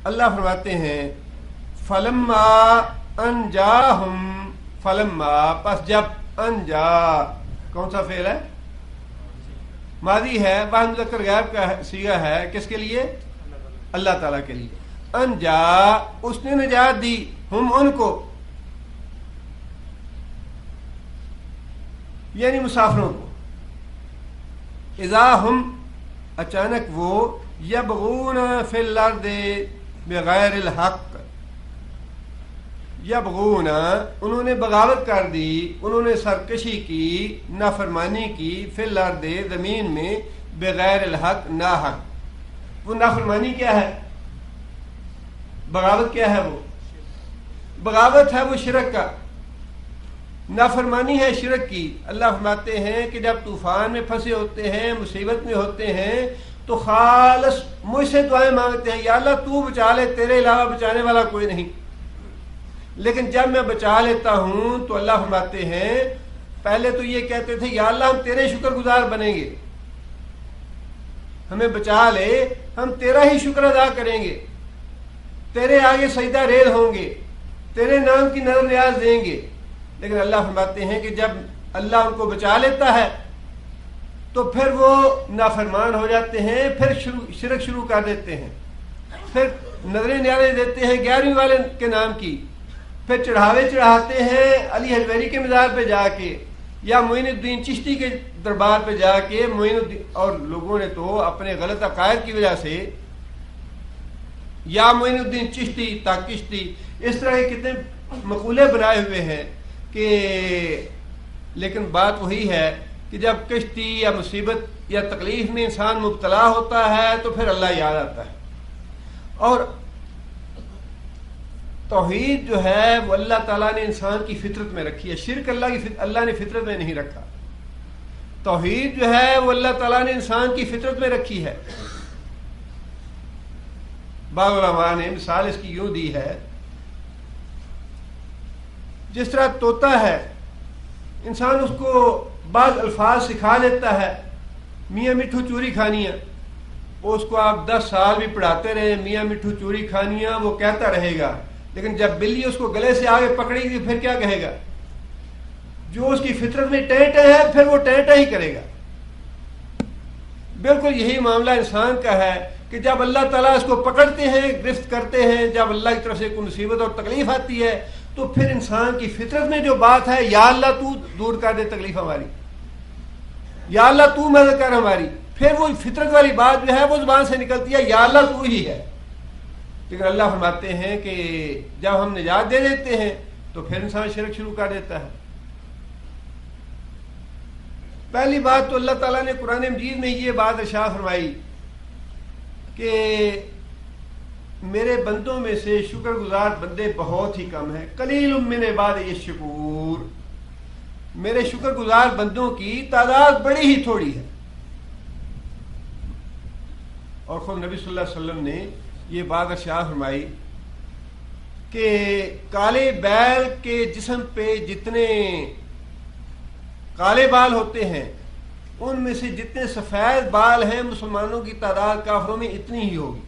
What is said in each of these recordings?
اللہ فرماتے ہیں فلما انجاہم، فلما پس جب، انجا کون سا فعل ہے؟ ماضی ہے، واحد مذکر غائب کا صیغہ ہے، کس کے لیے؟ اللہ تعالیٰ کے لیے. انجا اس نے نجات دی، ہم ان کو، یعنی مسافروں کو، اذا ہم اچانک وہ، یبغون فی الارض بغیر الحق، یبغون انہوں نے بغاوت کر دی، انہوں نے سرکشی کی، نافرمانی کی، فی الارض زمین میں، بغیر الحق ناحق. وہ نافرمانی کیا ہے؟ بغاوت کیا ہے؟ وہ بغاوت ہے وہ شرک کا، نافرمانی ہے شرک کی. اللہ فرماتے ہیں کہ جب طوفان میں پھنسے ہوتے ہیں، مصیبت میں ہوتے ہیں، تو خالص مجھ سے دعائیں مانگتے ہیں، یا اللہ تو بچا لے، تیرے علاوہ بچانے والا کوئی نہیں. لیکن جب میں بچا لیتا ہوں تو اللہ فرماتے ہیں، پہلے تو یہ کہتے تھے یا اللہ ہم تیرے شکر گزار بنیں گے، ہمیں بچا لے، ہم تیرا ہی شکر ادا کریں گے، تیرے آگے سجدہ ریز ہوں گے، تیرے نام کی نظر نیاز دیں گے. لیکن اللہ فرماتے ہیں کہ جب اللہ ان کو بچا لیتا ہے تو پھر وہ نافرمان ہو جاتے ہیں، پھر شرک شروع کر دیتے ہیں، پھر نظریں نیازیں دیتے ہیں 11ویں والے کے نام کی، پھر چڑھاوے چڑھاتے ہیں علی حجویری کے مزار پہ جا کے، یا معین الدین چشتی کے دربار پہ جا کے. معین الدین اور لوگوں نے تو اپنے غلط عقائد کی وجہ سے یا معین الدین چشتی تا کشتی اس طرح کے کتنے مقولے بنائے ہوئے ہیں کہ، لیکن بات وہی ہے کہ جب کشتی یا مصیبت یا تکلیف میں انسان مبتلا ہوتا ہے تو پھر اللہ یاد آتا ہے. اور توحید جو ہے وہ اللہ تعالیٰ نے انسان کی فطرت میں رکھی ہے، شرک اللہ نے فطرت میں نہیں رکھا. توحید جو ہے وہ اللہ تعالیٰ نے انسان کی فطرت میں رکھی ہے. بعض علماء نے مثال اس کی یوں دی ہے، جس طرح طوطا ہے، انسان اس کو بعض الفاظ سکھا دیتا ہے، میاں مٹھو چوری کھانیاں، اس کو آپ 10 سال بھی پڑھاتے رہے، میاں مٹھو چوری کھانیاں، وہ کہتا رہے گا. لیکن جب بلی اس کو گلے سے آگے پکڑے گی پھر کیا کہے گا؟ جو اس کی فطرت میں ٹینٹا ہے پھر وہ ٹینٹا ہی کرے گا. بالکل یہی معاملہ انسان کا ہے کہ جب اللہ تعالیٰ اس کو پکڑتے ہیں، گرفت کرتے ہیں، جب اللہ کی طرف سے کوئی مصیبت اور تکلیف آتی ہے تو پھر انسان کی فطرت میں جو بات ہے، یا اللہ تو دور کر دے تکلیف ہماری، یا اللہ تو مدد کر ہماری، پھر وہ فطرت والی بات جو ہے وہ زبان سے نکلتی ہے، یا اللہ تو ہی ہے. لیکن اللہ فرماتے ہیں کہ جب ہم نجات دے دیتے ہیں تو پھر انسان شرک شروع کر دیتا ہے. پہلی بات تو اللہ تعالیٰ نے قرآن مجید میں یہ بات ارشاد فرمائی کہ میرے بندوں میں سے شکر گزار بندے بہت ہی کم ہیں، قلیل من عبادی الشکور. میرے شکر گزار بندوں کی تعداد بڑی ہی تھوڑی ہے. اور خود نبی صلی اللہ علیہ وسلم نے یہ بات ارشاد فرمائی کہ کالے بیل کے جسم پہ جتنے کالے بال ہوتے ہیں ان میں سے جتنے سفید بال ہیں مسلمانوں کی تعداد کافروں میں اتنی ہی ہوگی.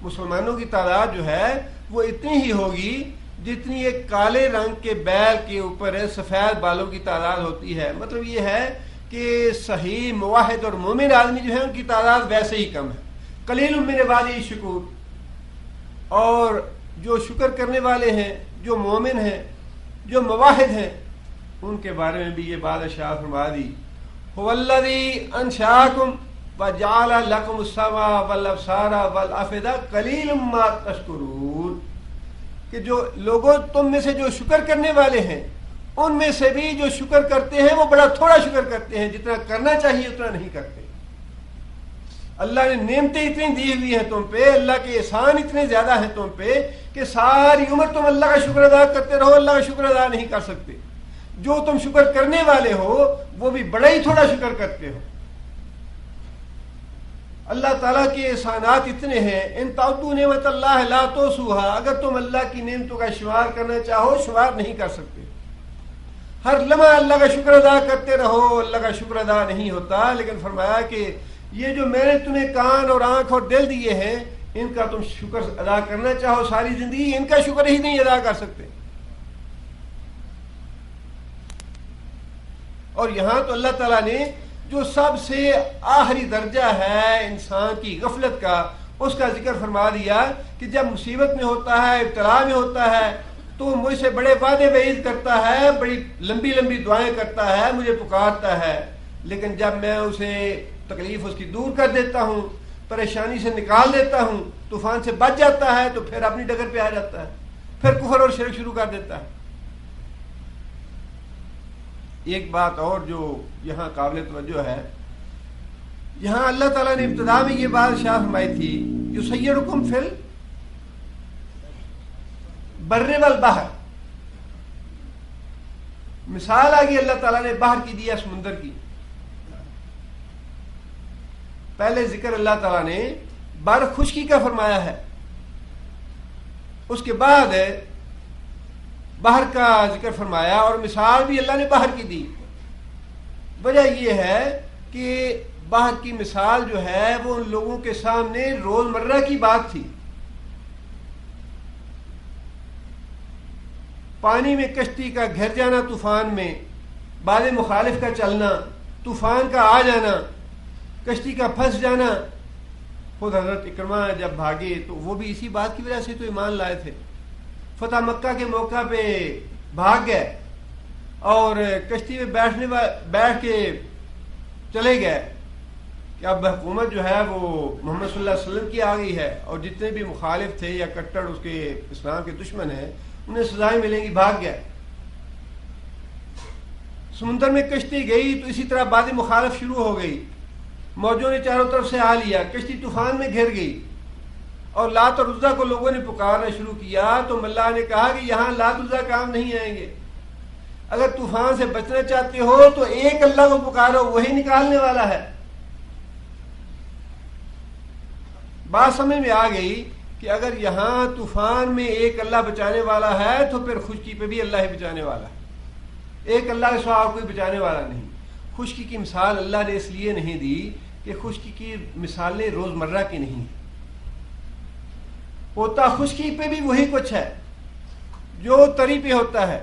مسلمانوں کی تعداد جو ہے وہ اتنی ہی ہوگی جتنی ایک کالے رنگ کے بیل کے اوپر سفید بالوں کی تعداد ہوتی ہے. مطلب یہ ہے کہ صحیح موحد اور مومن آدمی جو ہے ان کی تعداد ویسے ہی کم ہے. قلیل من عبادی الشکور. اور جو شکر کرنے والے ہیں، جو مومن ہیں، جو موحد ہیں، ان کے بارے میں بھی یہ بات ارشاد فرما دی، هو الذی انشاکم وجعل لکم السمع والابصار والافئدہ قلیل ما تشکرون. کہ جو لوگوں تم میں سے جو شکر کرنے والے ہیں ان میں سے بھی جو شکر کرتے ہیں وہ بڑا تھوڑا شکر کرتے ہیں، جتنا کرنا چاہیے اتنا نہیں کرتے. اللہ نے نعمتیں اتنی دی ہوئی ہیں تم پہ، اللہ کے احسان اتنے زیادہ ہیں تم پہ کہ ساری عمر تم اللہ کا شکر ادا کرتے رہو، اللہ کا شکر ادا نہیں کر سکتے. جو تم شکر کرنے والے ہو وہ بھی بڑا ہی تھوڑا شکر کرتے ہو. اللہ تعالیٰ کے احسانات اتنے ہیں، ان تعدوا نعمت اللہ لا تحصوها. اگر تم اللہ کی نعمتوں کا شمار کرنا چاہو شمار نہیں کر سکتے. ہر لمحہ اللہ کا شکر ادا کرتے رہو، اللہ کا شکر ادا نہیں ہوتا. لیکن فرمایا کہ یہ جو میں نے تمہیں کان اور آنکھ اور دل دیے ہیں ان کا تم شکر ادا کرنا چاہو ساری زندگی، ان کا شکر ہی نہیں ادا کر سکتے. اور یہاں تو اللہ تعالیٰ نے جو سب سے آخری درجہ ہے انسان کی غفلت کا، اس کا ذکر فرما دیا کہ جب مصیبت میں ہوتا ہے، ابتلا میں ہوتا ہے، تو مجھ سے بڑے وعدے وعید کرتا ہے، بڑی لمبی لمبی دعائیں کرتا ہے، مجھے پکارتا ہے، لیکن جب میں اسے تکلیف اس کی دور کر دیتا ہوں، پریشانی سے نکال دیتا ہوں، طوفان سے بچ جاتا ہے، تو پھر اپنی ڈگر پہ آ جاتا ہے، پھر کفر اور شرک شروع کر دیتا ہے. ایک بات اور جو یہاں قابل توجہ ہے، یہاں اللہ تعالیٰ نے ابتدا میں یہ بات ارشاد فرمائی تھی، یسیرکم فی البر والبحر. مثال آگے اللہ تعالیٰ نے باہر کی دیا سمندر کی. پہلے ذکر اللہ تعالیٰ نے بر خشکی کا فرمایا ہے، اس کے بعد باہر کا ذکر فرمایا، اور مثال بھی اللہ نے باہر کی دی. وجہ یہ ہے کہ باہر کی مثال جو ہے وہ ان لوگوں کے سامنے روزمرہ کی بات تھی. پانی میں کشتی کا گھر جانا طوفان میں، باد مخالف کا چلنا، طوفان کا آ جانا، کشتی کا پھنس جانا. خود حضرت اکرمہ جب بھاگے تو وہ بھی اسی بات کی وجہ سے تو ایمان لائے تھے. فتح مکہ کے موقع پہ بھاگ گئے اور کشتی میں بیٹھ کے چلے گئے کہ اب حکومت جو ہے وہ محمد صلی اللہ علیہ وسلم کی آ گئی ہے، اور جتنے بھی مخالف تھے یا کٹڑ اس کے اسلام کے دشمن ہیں انہیں سزائیں ملیں گی. بھاگ گئے. سمندر میں کشتی گئی تو اسی طرح باد مخالف شروع ہو گئی، موجوں نے چاروں طرف سے آ لیا، کشتی طوفان میں گھر گئی، اور لات اور عزا کو لوگوں نے پکارنا شروع کیا. تو اللہ نے کہا کہ یہاں لات عزا کام نہیں آئیں گے. اگر طوفان سے بچنا چاہتے ہو تو ایک اللہ کو پکارو، وہی نکالنے والا ہے. بات سمجھ میں آ گئی کہ اگر یہاں طوفان میں ایک اللہ بچانے والا ہے تو پھر خشکی پہ بھی اللہ ہی بچانے والا ہے. ایک اللہ کے سوا کوئی بچانے والا نہیں. خشکی کی مثال اللہ نے اس لیے نہیں دی کہ خشکی کی مثالیں روزمرہ کی نہیں. ہوتا خشکی پہ بھی وہی کچھ ہے جو تری پہ ہوتا ہے.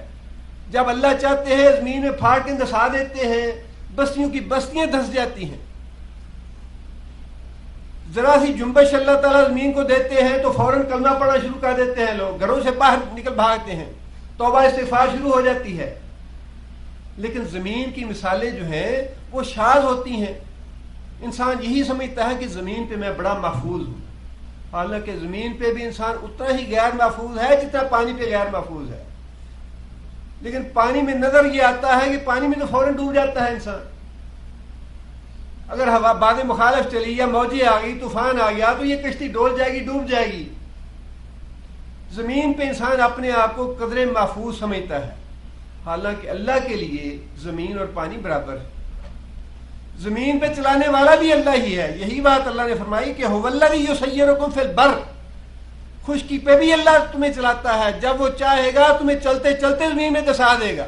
جب اللہ چاہتے ہیں زمین میں پھاڑ کے دھسا دیتے ہیں، بستیوں کی بستیاں دھس جاتی ہیں. ذرا سی جنبش اللہ تعالیٰ زمین کو دیتے ہیں تو فوراً کلمہ پڑھنا شروع کر دیتے ہیں، لوگ گھروں سے باہر نکل بھاگتے ہیں، توبہ استغفار شروع ہو جاتی ہے. لیکن زمین کی مثالیں جو ہیں وہ شاذ ہوتی ہیں. انسان یہی سمجھتا ہے کہ زمین پہ میں بڑا محفوظ ہوں، حالانکہ زمین پہ بھی انسان اتنا ہی غیر محفوظ ہے جتنا پانی پہ غیر محفوظ ہے. لیکن پانی میں نظر یہ آتا ہے کہ پانی میں تو فوراً ڈوب جاتا ہے انسان. اگر ہوا باد مخالف چلی یا موجیں آ گئی، طوفان آ گیا تو یہ کشتی ڈول جائے گی، ڈوب جائے گی. زمین پہ انسان اپنے آپ کو قدرے محفوظ سمجھتا ہے، حالانکہ اللہ کے لیے زمین اور پانی برابر ہے. زمین پہ چلانے والا بھی اللہ ہی ہے. یہی بات اللہ نے فرمائی کہ هو الذی یسیرکم فی البر. خشکی پہ بھی اللہ تمہیں چلاتا ہے، جب وہ چاہے گا تمہیں چلتے چلتے زمین میں دسا دے گا،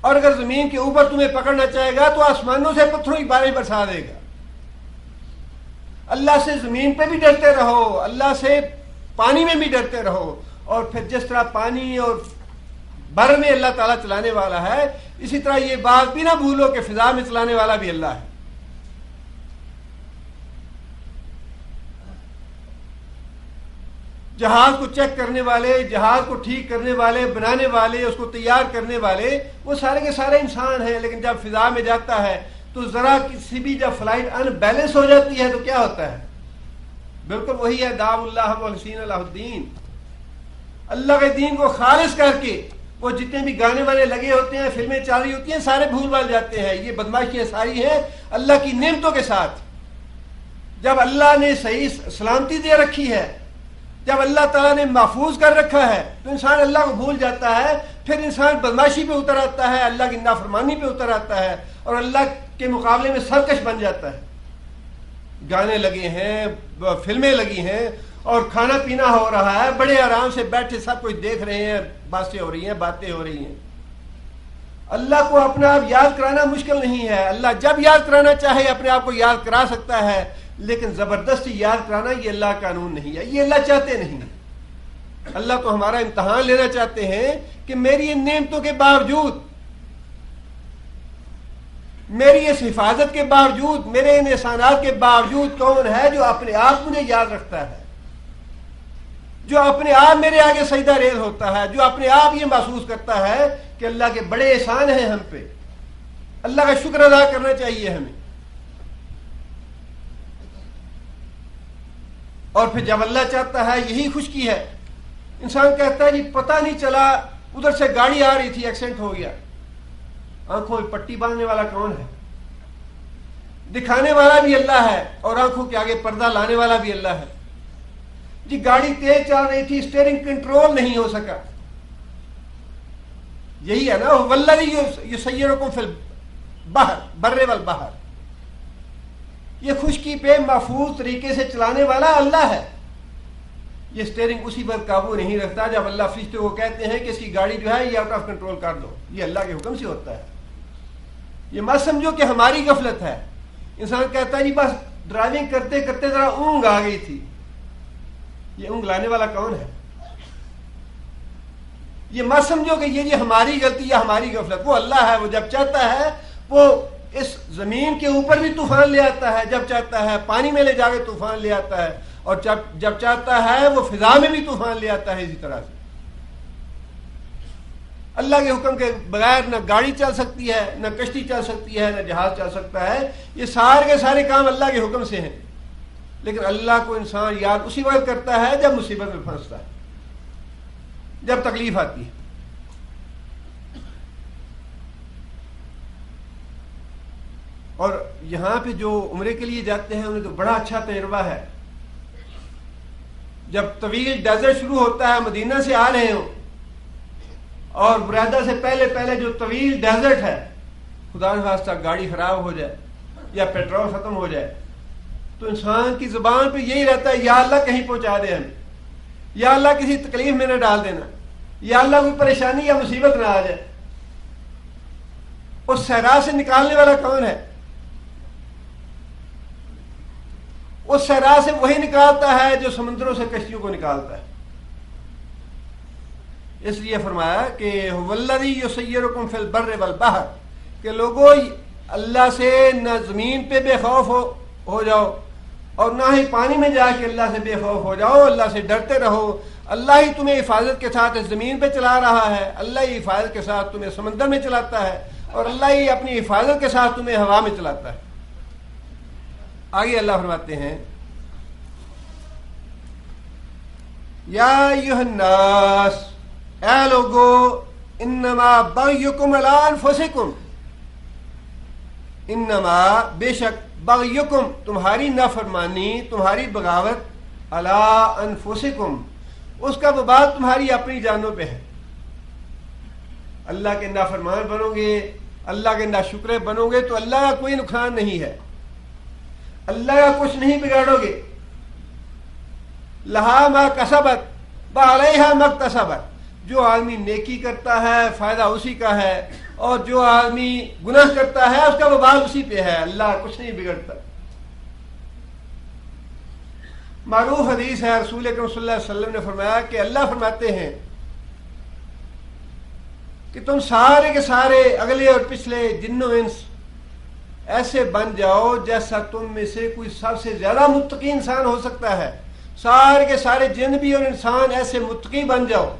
اور اگر زمین کے اوپر تمہیں پکڑنا چاہے گا تو آسمانوں سے پتھروں کی بارش برسا دے گا. اللہ سے زمین پہ بھی ڈرتے رہو، اللہ سے پانی میں بھی ڈرتے رہو. اور پھر جس طرح پانی اور بر میں اللہ تعالیٰ چلانے والا ہے، اسی طرح یہ بات بھی نہ بھولو کہ فضا میں چلانے والا بھی اللہ ہے. جہاز کو چیک کرنے والے، جہاز کو ٹھیک کرنے والے، بنانے والے، اس کو تیار کرنے والے، وہ سارے کے سارے انسان ہیں. لیکن جب فضا میں جاتا ہے تو ذرا کسی بھی جب فلائٹ ان بیلنس ہو جاتی ہے تو کیا ہوتا ہے؟ بالکل وہی ہے دعو اللہ مخلصین لہ الدین. اللہ کے دین کو خالص کر کے وہ جتنے بھی گانے والے لگے ہوتے ہیں، فلمیں چل رہی ہوتی ہیں، سارے بھول بھال جاتے ہیں. یہ بدماشیاں ساری ہیں اللہ کی نعمتوں کے ساتھ. جب اللہ نے صحیح سلامتی دے رکھی ہے، جب اللہ تعالیٰ نے محفوظ کر رکھا ہے، تو انسان اللہ کو بھول جاتا ہے. پھر انسان بدماشی پہ اتر آتا ہے، اللہ کی نافرمانی پہ اتر آتا ہے، اور اللہ کے مقابلے میں سرکش بن جاتا ہے. گانے لگے ہیں، فلمیں لگی ہیں، اور کھانا پینا ہو رہا ہے، بڑے آرام سے بیٹھے سب کچھ دیکھ رہے ہیں، باتیں ہو رہی ہیں، باتیں ہو رہی ہیں. اللہ کو اپنا آپ یاد کرانا مشکل نہیں ہے. اللہ جب یاد کرانا چاہے اپنے آپ کو یاد کرا سکتا ہے. لیکن زبردستی یاد کرانا یہ اللہ کا قانون نہیں ہے، یہ اللہ چاہتے نہیں ہیں۔ اللہ تو ہمارا امتحان لینا چاہتے ہیں کہ میری ان نعمتوں کے باوجود، میری اس حفاظت کے باوجود، میرے ان احسانات کے باوجود کون ہے جو اپنے آپ مجھے یاد رکھتا ہے، جو اپنے آپ میرے آگے سجدہ ریز ہوتا ہے، جو اپنے آپ یہ محسوس کرتا ہے کہ اللہ کے بڑے احسان ہیں ہم پہ، اللہ کا شکر ادا کرنا چاہیے ہمیں۔ اور پھر جب اللہ چاہتا ہے، یہی خشکی ہے، انسان کہتا ہے جی پتہ نہیں چلا، ادھر سے گاڑی آ رہی تھی، ایکسیڈنٹ ہو گیا، آنکھوں میں پٹی باندھنے والا کون ہے؟ دکھانے والا بھی اللہ ہے اور آنکھوں کے آگے پردہ لانے والا بھی اللہ ہے۔ جی گاڑی تیز چل رہی تھی، اسٹیئرنگ کنٹرول نہیں ہو سکا، یہی ہے نا، والذی یسیرکم فی البحر بر والبحر، یہ خشکی پہ محفوظ طریقے سے چلانے والا اللہ ہے۔ یہ اسٹیئرنگ اسی پر قابو نہیں رکھتا جب اللہ فرشتے کو کہتے ہیں کہ اس کی گاڑی جو ہے یہ آؤٹ آف کنٹرول کر دو، یہ اللہ کے حکم سے ہوتا ہے۔ یہ مت سمجھو کہ ہماری غفلت ہے۔ انسان کہتا ہے جی بس ڈرائیونگ کرتے کرتے ذرا اونگ آ گئی تھی، یہ اونگ لانے والا کون ہے؟ یہ مت سمجھو کہ یہ ہماری غلطی یا ہماری غفلت، وہ اللہ ہے، وہ جب چاہتا ہے وہ اس زمین کے اوپر بھی طوفان لے آتا ہے، جب چاہتا ہے پانی میں لے جا کے طوفان لے آتا ہے، اور جب چاہتا ہے وہ فضا میں بھی طوفان لے آتا ہے۔ اسی طرح سے اللہ کے حکم کے بغیر نہ گاڑی چل سکتی ہے، نہ کشتی چل سکتی ہے، نہ جہاز چل سکتا ہے۔ یہ سارے کے سارے کام اللہ کے حکم سے ہیں، لیکن اللہ کو انسان یاد اسی وقت کرتا ہے جب مصیبت میں پھنستا ہے، جب تکلیف آتی ہے۔ اور یہاں پہ جو عمرے کے لیے جاتے ہیں انہیں تو بڑا اچھا تجربہ ہے۔ جب طویل ڈیزرٹ شروع ہوتا ہے، مدینہ سے آ رہے ہوں اور برادہ سے پہلے پہلے جو طویل ڈیزرٹ ہے، خدا نخواستہ گاڑی خراب ہو جائے یا پیٹرول ختم ہو جائے تو انسان کی زبان پہ یہی رہتا ہے، یا اللہ کہیں پہنچا دے ہمیں، یا اللہ کسی تکلیف میں نہ ڈال دینا، یا اللہ کوئی پریشانی یا مصیبت نہ آ جائے۔ اس صحرا سے نکالنے والا کون ہے؟ اس صحرا سے وہی نکالتا ہے جو سمندروں سے کشتیوں کو نکالتا ہے۔ اس لیے فرمایا کہ والذی یسیرکم فی البر والبحر، کہ لوگوں اللہ سے نہ زمین پہ بے خوف ہو جاؤ اور نہ ہی پانی میں جا کے اللہ سے بے خوف ہو جاؤ، اللہ سے ڈرتے رہو۔ اللہ ہی تمہیں حفاظت کے ساتھ اس زمین پہ چلا رہا ہے، اللہ ہی حفاظت کے ساتھ تمہیں سمندر میں چلاتا ہے، اور اللہ ہی اپنی حفاظت کے ساتھ تمہیں ہوا میں چلاتا ہے۔ آگے اللہ فرماتے ہیں یا ایھا الناس، اے لوگو، انما بغیکم علی انفسکم، انما بے شک بغیکم تمہاری نافرمانی، تمہاری بغاوت، علی انفسکم اس کا وبال تمہاری اپنی جانوں پہ ہے۔ اللہ کے نافرمان بنو گے، اللہ کے ناشکرے بنو گے تو اللہ کا کوئی نقصان نہیں ہے، اللہ کا کچھ نہیں بگاڑو گے۔ لہا ما کسبت وعلیہا ما اکتسبت، جو آدمی نیکی کرتا ہے فائدہ اسی کا ہے، اور جو آدمی گناہ کرتا ہے اس کا وبال اسی پہ ہے، اللہ کچھ نہیں بگڑتا۔ معروف حدیث ہے، رسول اکرم صلی اللہ علیہ وسلم نے فرمایا کہ اللہ فرماتے ہیں کہ تم سارے کے سارے اگلے اور پچھلے جن و انس ایسے بن جاؤ جیسا تم میں سے کوئی سب سے زیادہ متقی انسان ہو سکتا ہے، سارے کے سارے جن بھی اور انسان ایسے متقی بن جاؤ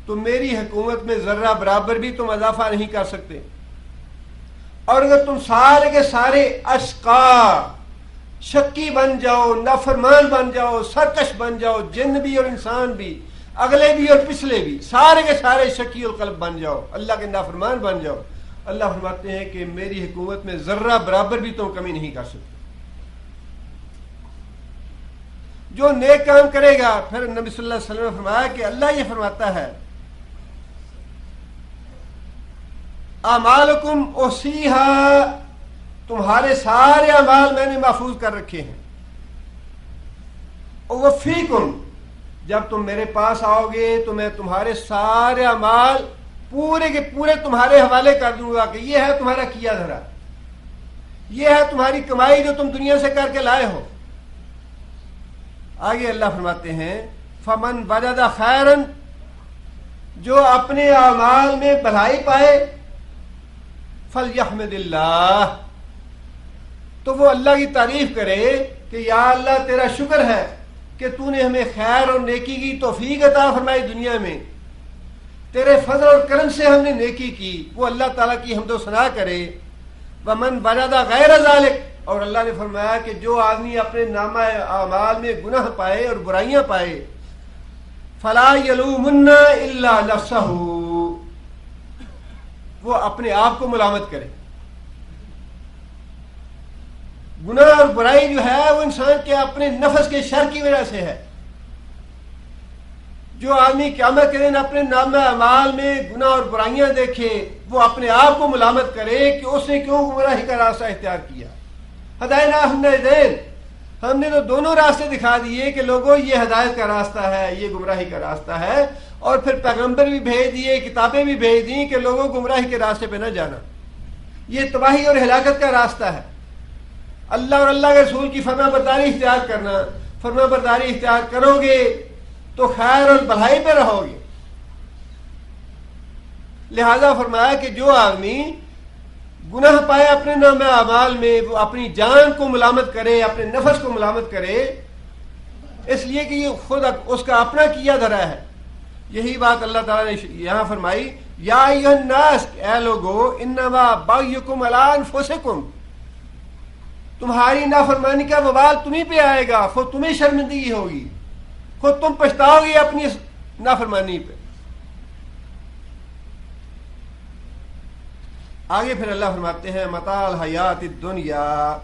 تو میری حکومت میں ذرہ برابر بھی تم اضافہ نہیں کر سکتے۔ اور اگر تم سارے کے سارے اشقا، شکی بن جاؤ، نافرمان بن جاؤ، سرکش بن جاؤ، جن بھی اور انسان بھی، اگلے بھی اور پچھلے بھی، سارے کے سارے شکی القلب بن جاؤ، اللہ کے نافرمان بن جاؤ، اللہ فرماتے ہیں کہ میری حکومت میں ذرہ برابر بھی تم کمی نہیں کر سکتے۔ جو نیک کام کرے گا، پھر نبی صلی اللہ علیہ وسلم نے فرمایا کہ اللہ یہ فرماتا ہے اعمالکم احصیھا، تمہارے سارے اعمال میں نے محفوظ کر رکھے ہیں۔ اوفیکم، جب تم میرے پاس آؤ گے تو میں تمہارے سارے اعمال پورے کے پورے تمہارے حوالے کر دوں گا کہ یہ ہے تمہارا کیا دھرا، یہ ہے تمہاری کمائی جو تم دنیا سے کر کے لائے ہو۔ آگے اللہ فرماتے ہیں فمن وجد خیرا، جو اپنے اعمال میں بھلائی پائے، فلیحمد اللہ، تو وہ اللہ کی تعریف کرے کہ یا اللہ تیرا شکر ہے کہ تو نے ہمیں خیر اور نیکی کی توفیق عطا فرمائی دنیا میں، تیرے فضل اور کرم سے ہم نے نیکی کی، وہ اللہ تعالیٰ کی حمد و ثنا کرے۔ ومن وجد غیر ذالک، اور اللہ نے فرمایا کہ جو آدمی اپنے نامہ اعمال میں گناہ پائے اور برائیاں پائے، فلا یلومن الا نفسہ، وہ اپنے آپ کو ملامت کرے۔ گناہ اور برائی جو ہے وہ انسان کے اپنے نفس کے شر کی وجہ سے ہے۔ جو آدمی قیامت کے دن اپنے نامہ اعمال میں گناہ اور برائیاں دیکھے، وہ اپنے آپ کو ملامت کرے کہ اس نے کیوں گمراہی کا راستہ اختیار کیا۔ ہداینا النجدین، ہم نے تو دونوں راستے دکھا دیے کہ لوگوں یہ ہدایت کا راستہ ہے، یہ گمراہی کا راستہ ہے، اور پھر پیغمبر بھی بھیج دیے، کتابیں بھی بھیج دیں کہ لوگوں گمراہی کے راستے پہ نہ جانا، یہ تباہی اور ہلاکت کا راستہ ہے۔ اللہ اور اللہ کے رسول کی فرما برداری اختیار کرنا، فرما برداری اختیار کرو گے تو خیر اور بھلائی پہ رہو گے۔ لہذا فرمایا کہ جو آدمی گناہ پائے اپنے نامہ اعمال میں، وہ اپنی جان کو ملامت کرے، اپنے نفس کو ملامت کرے، اس لیے کہ یہ خود اس کا اپنا کیا دھرا ہے۔ یہی بات اللہ تعالیٰ نے یہاں فرمائی، یا ایھا الناس، اے لوگو، انما بغیکم علی انفسکم، تمہاری نافرمانی کا وبال تمہیں پہ آئے گا، خود تمہیں شرمندگی ہوگی، خود تم پچھتاؤ گے اپنی نافرمانی پہ۔ آگے پھر اللہ فرماتے ہیں متاع الحیات الدنیا،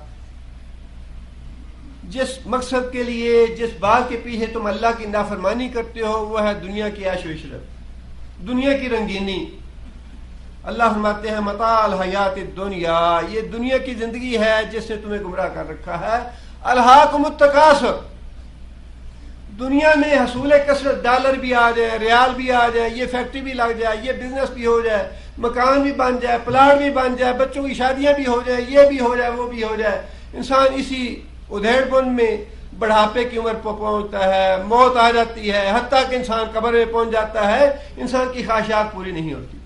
جس مقصد کے لیے، جس بات کے پیچھے تم اللہ کی نافرمانی کرتے ہو، وہ ہے دنیا کی عیش و عشرت، دنیا کی رنگینی۔ اللہ فرماتے ہیں متاع الحیات الدنیا، یہ دنیا کی زندگی ہے جس نے تمہیں گمراہ کر رکھا ہے۔ الہاکم التکاثر، دنیا میں حصول کثرت، ڈالر بھی آ جائے، ریال بھی آ جائے، یہ فیکٹری بھی لگ جائے، یہ بزنس بھی ہو جائے، مکان بھی بن جائے، پلاٹ بھی بن جائے، بچوں کی شادیاں بھی ہو جائے، یہ بھی ہو جائے، وہ بھی ہو جائے، انسان اسی ادھیڑ پن میں بڑھاپے کی عمر پر پہنچتا ہے، موت آ جاتی ہے، حتیٰ کہ انسان قبر میں پہنچ جاتا ہے، انسان کی خواہشات پوری نہیں ہوتی،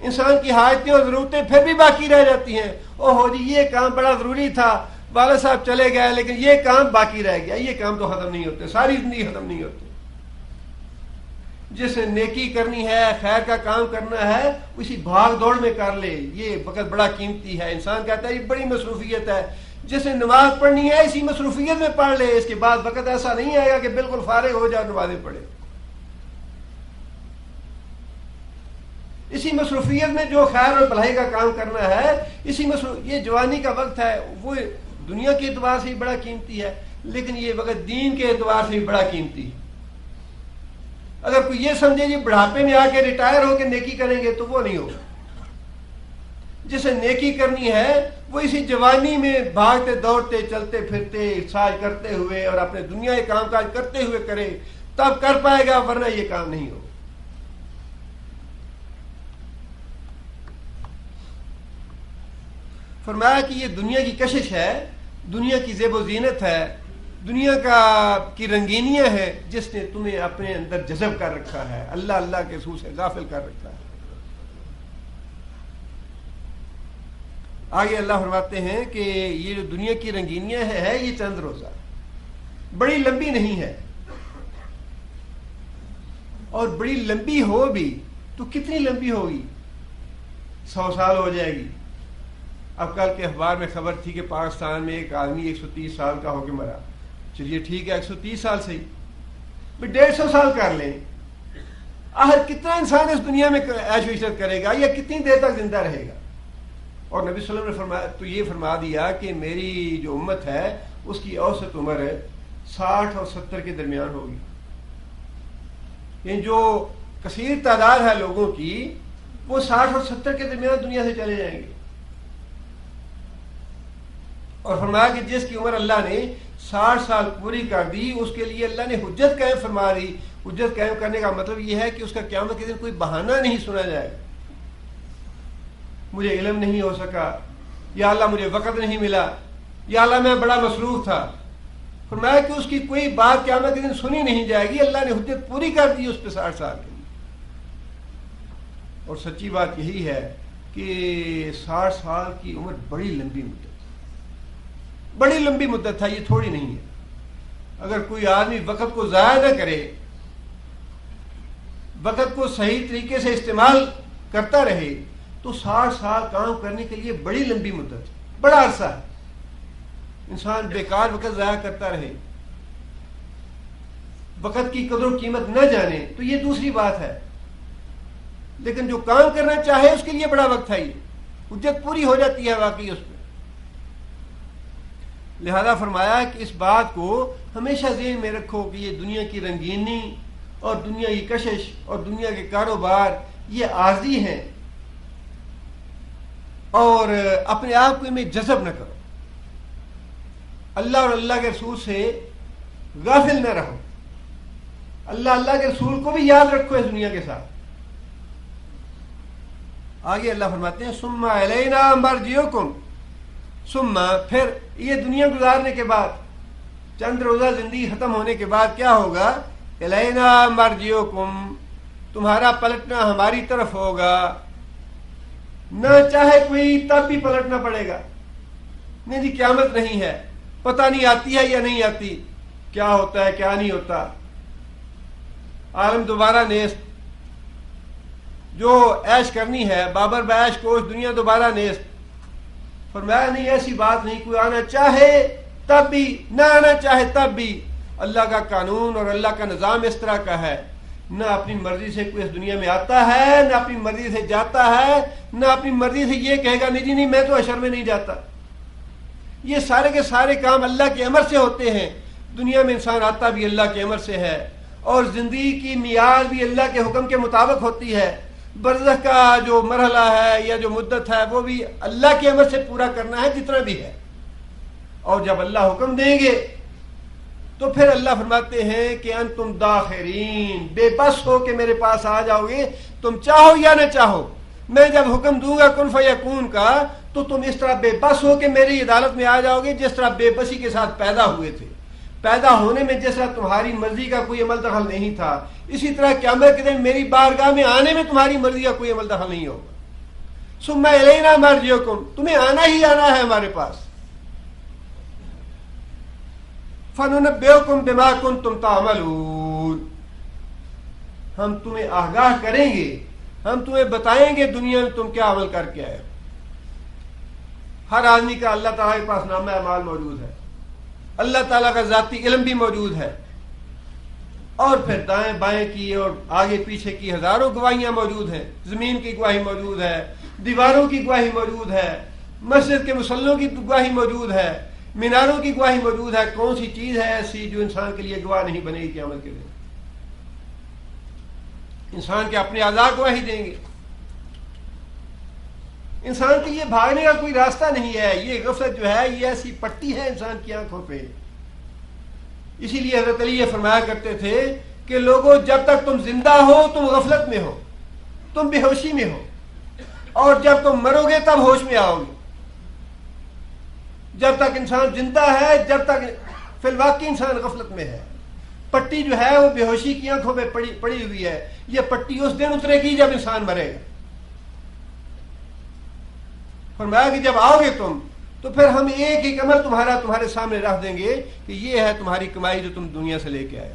انسان کی حاجتیں اور ضرورتیں پھر بھی باقی رہ جاتی ہیں۔ اوہ جی یہ کام بڑا ضروری تھا، والد صاحب چلے گئے لیکن یہ کام باقی رہ گیا، یہ کام تو ختم نہیں ہوتے، ساری زندگی ختم نہیں ہوتی۔ جس نے نیکی کرنی ہے، خیر کا کام کرنا ہے، اسی بھاگ دوڑ میں کر لے، یہ وقت بڑا قیمتی ہے۔ انسان کہتا ہے یہ بڑی مصروفیت ہے، جس نے نماز پڑھنی ہے اسی مصروفیت میں پڑھ لے، اس کے بعد وقت ایسا نہیں آئے گا کہ بالکل فارغ ہو جائے نمازیں پڑھے۔ اسی مصروفیت میں جو خیر اور بھلائی کا کام کرنا ہے، یہ جوانی کا وقت ہے، وہ دنیا کے اعتبار سے بھی بڑا قیمتی ہے، لیکن یہ وقت دین کے اعتبار سے بھی بڑا قیمتی ہے۔ اگر کوئی یہ سمجھے یہ بڑھاپے میں آ کے ریٹائر ہو کے نیکی کریں گے تو وہ نہیں ہوگا۔ جسے نیکی کرنی ہے وہ اسی جوانی میں بھاگتے دوڑتے چلتے پھرتے ساج کرتے ہوئے اور اپنے دنیا کے کام کاج کرتے ہوئے کرے، تب کر پائے گا، ورنہ یہ کام نہیں ہوگا۔ فرمایا کہ یہ دنیا کی کشش ہے، دنیا کی زیب و زینت ہے، دنیا کی رنگینیاں ہیں جس نے تمہیں اپنے اندر جذب کر رکھا ہے، اللہ اللہ کے رسول سے غافل کر رکھا ہے۔ آگے اللہ فرماتے ہیں کہ یہ جو دنیا کی رنگینیاں ہے یہ چند روزہ، بڑی لمبی نہیں ہے، اور بڑی لمبی ہو بھی تو کتنی لمبی ہوگی؟ 100 سال ہو جائے گی۔ اب کل کے اخبار میں خبر تھی کہ پاکستان میں ایک آدمی 130 سال کا ہو کے مرا۔ چلیے ٹھیک ہے 130 سال سے ہی 150 سال کر لیں، آخر کتنا انسان اس دنیا میں عیش و عشرت کرے گا یا کتنی دیر تک زندہ رہے گا؟ اور نبی صلی اللہ علیہ وسلم نے فرمایا تو یہ فرما دیا کہ میری جو امت ہے اس کی اوسط عمر 60 اور 70 کے درمیان ہوگی، یعنی جو کثیر تعداد ہے لوگوں کی وہ 60 اور 70 کے درمیان دنیا سے چلے جائیں گے۔ اور فرمایا کہ جس کی عمر اللہ نے 60 سال پوری کر دی اس کے لیے اللہ نے حجت قائم فرما دی۔ حجت قائم کرنے کا مطلب یہ ہے کہ اس کا قیامت کے دن کوئی بہانہ نہیں سنا جائے گا، مجھے علم نہیں ہو سکا، یا اللہ مجھے وقت نہیں ملا، یا اللہ میں بڑا مصروف تھا، فرمایا کہ اس کی کوئی بات قیامت کے دن سنی نہیں جائے گی، اللہ نے حجت پوری کر دی اس پہ 60 سال کے لیے۔ اور سچی بات یہی ہے کہ 60 سال کی عمر بڑی لمبی مدت، بڑی لمبی مدت ہے، یہ تھوڑی نہیں ہے۔ اگر کوئی آدمی وقت کو ضائع نہ کرے، وقت کو صحیح طریقے سے استعمال کرتا رہے، تو 60 سال کام کرنے کے لیے بڑی لمبی مدت ہے، بڑا عرصہ ہے۔ انسان بیکار وقت ضائع کرتا رہے، وقت کی قدر و قیمت نہ جانے تو یہ دوسری بات ہے، لیکن جو کام کرنا چاہے اس کے لیے بڑا وقت ہے، یہ حجت پوری ہو جاتی ہے واقعی اس پہ۔ لہذا فرمایا کہ اس بات کو ہمیشہ ذہن میں رکھو کہ یہ دنیا کی رنگینی اور دنیا کی کشش اور دنیا کے کاروبار یہ عارضی ہیں، اور اپنے آپ کو میں جذب نہ کرو، اللہ اور اللہ کے رسول سے غافل نہ رہو، اللہ کے رسول کو بھی یاد رکھو اس دنیا کے ساتھ۔ آگے اللہ فرماتے ہیں ثم الینا مرجعکم، ثم پھر یہ دنیا گزارنے کے بعد، چند روزہ زندگی ختم ہونے کے بعد کیا ہوگا؟ الینا مرجعکم، تمہارا پلٹنا ہماری طرف ہوگا، نہ چاہے کوئی تب بھی پلٹنا پڑے گا۔ نہیں جی قیامت نہیں ہے، پتہ نہیں آتی ہے یا نہیں آتی، کیا ہوتا ہے کیا نہیں ہوتا، عالم دوبارہ نیست، جو عیش کرنی ہے بابر بعیش کوش، دنیا دوبارہ نیست۔ فرمایا نہیں، ایسی بات نہیں، کوئی آنا چاہے تب بھی، نہ آنا چاہے تب بھی۔ اللہ کا قانون اور اللہ کا نظام اس طرح کا ہے، نہ اپنی مرضی سے کوئی اس دنیا میں آتا ہے، نہ اپنی مرضی سے جاتا ہے، نہ اپنی مرضی سے یہ کہے گا نہیں جی نہیں میں تو حشر میں نہیں جاتا۔ یہ سارے کے سارے کام اللہ کے امر سے ہوتے ہیں۔ دنیا میں انسان آتا بھی اللہ کے امر سے ہے، اور زندگی کی میعاد بھی اللہ کے حکم کے مطابق ہوتی ہے۔ برزخ کا جو مرحلہ ہے یا جو مدت ہے وہ بھی اللہ کے امر سے پورا کرنا ہے جتنا بھی ہے، اور جب اللہ حکم دیں گے تو پھر اللہ فرماتے ہیں کہ انتم داخرین، بے بس ہو کہ میرے پاس آ جاؤ گے، تم چاہو یا نہ چاہو۔ میں جب حکم دوں گا کن فیکون کا تو تم اس طرح بے بس ہو کہ میری عدالت میں آ جاؤ گے جس طرح بے بسی کے ساتھ پیدا ہوئے تھے۔ پیدا ہونے میں جس طرح تمہاری مرضی کا کوئی عمل دخل نہیں تھا، اسی طرح قیامت کے دن میری بارگاہ میں آنے میں تمہاری مرضی کا کوئی عمل دخل نہیں ہوگا۔ ثم الینا مرجعکم، تمہیں آنا ہی آنا ہے ہمارے پاس۔ فننبئکم بما کنتم تعملون، ہم تمہیں آگاہ کریں گے، ہم تمہیں بتائیں گے دنیا میں تم کیا عمل کر کے آئے۔ ہر آدمی کا اللہ تعالیٰ کے پاس نامہ اعمال موجود ہے، اللہ تعالیٰ کا ذاتی علم بھی موجود ہے، اور پھر دائیں بائیں کی اور آگے پیچھے کی ہزاروں گواہیاں موجود ہیں۔ زمین کی گواہی موجود ہے، دیواروں کی گواہی موجود ہے، مسجد کے مسلوں کی گواہی موجود ہے، میناروں کی گواہی موجود ہے۔ کون سی چیز ہے ایسی جو انسان کے لیے گواہ نہیں بنے گی قیامت کے دن؟ انسان کے اپنے اعضاء گواہی دیں گے۔ انسان کے لیے بھاگنے کا کوئی راستہ نہیں ہے۔ یہ غفلت جو ہے یہ ایسی پٹی ہے انسان کی آنکھوں پہ۔ اسی لیے حضرت علی یہ فرمایا کرتے تھے کہ لوگوں جب تک تم زندہ ہو تم غفلت میں ہو، تم بے ہوشی میں ہو، اور جب تم مرو گے تب ہوش میں آؤ گے۔ جب تک انسان زندہ ہے، جب تک فی الواقع انسان غفلت میں ہے۔ پٹی جو ہے وہ بے ہوشی کی آنکھوں پہ پڑی ہوئی ہے۔ یہ پٹی اس دن اترے گی جب انسان مرے گا۔ فرمایا کہ جب آؤ گے تم تو پھر ہم ایک ایک عمل تمہارے سامنے رکھ دیں گے کہ یہ ہے تمہاری کمائی جو تم دنیا سے لے کے آئے۔